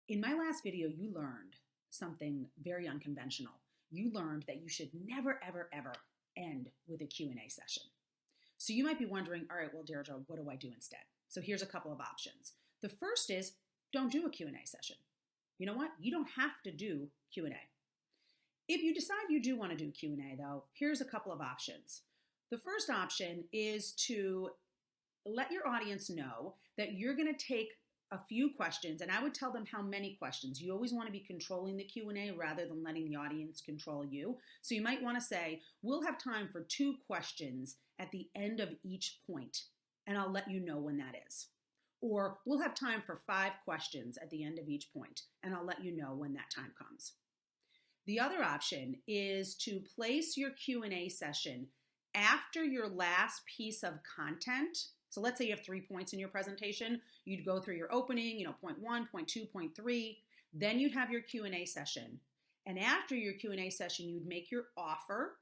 In my last video, you learned something very unconventional. You learned that you should never, ever, ever end with a Q&A session. So you might be wondering, all right, well, Deirdre, what do I do instead? So here's a couple of options. The first is don't do a Q&A session. You know what? You don't have to do Q&A. If you decide you do want to do Q&A, though, here's a couple of options. The first option is to let your audience know that you're going to take a few questions, and I would tell them how many questions. You always want to be controlling the Q&A rather than letting the audience control you. So you might want to say, we'll have time for 2 questions at the end of each point, and I'll let you know when that is. Or we'll have time for 5 questions at the end of each point, and I'll let you know when that time comes. The other option is to place your Q&A session after your last piece of content. So let's say you have 3 points in your presentation. You'd go through your opening, point 1, point 2, point 3. Then you'd have your Q&A session. And after your Q&A session, you'd make your offer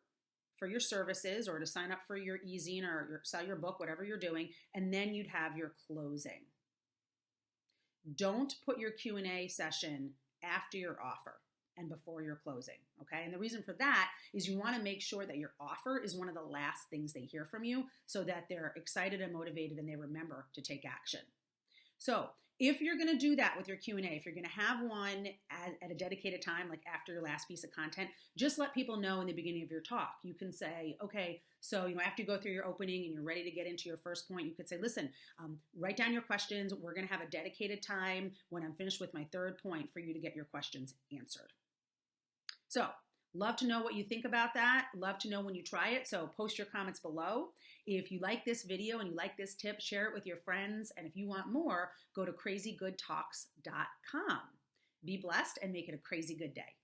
for your services or to sign up for your e-zine or sell your book, whatever you're doing. And then you'd have your closing. Don't put your Q&A session after your offer and before your closing, okay? And the reason for that is you want to make sure that your offer is one of the last things they hear from you so that they're excited and motivated and they remember to take action. So if you're going to do that with your Q&A, if you're going to have one at a dedicated time, like after your last piece of content, just let people know in the beginning of your talk. You can say, okay, so after you go through your opening and you're ready to get into your first point, you could say, listen, write down your questions. We're going to have a dedicated time when I'm finished with my 3rd point for you to get your questions answered. So love to know what you think about that. Love to know when you try it. So post your comments below. If you like this video and you like this tip, share it with your friends. And if you want more, go to crazygoodtalks.com. Be blessed and make it a crazy good day.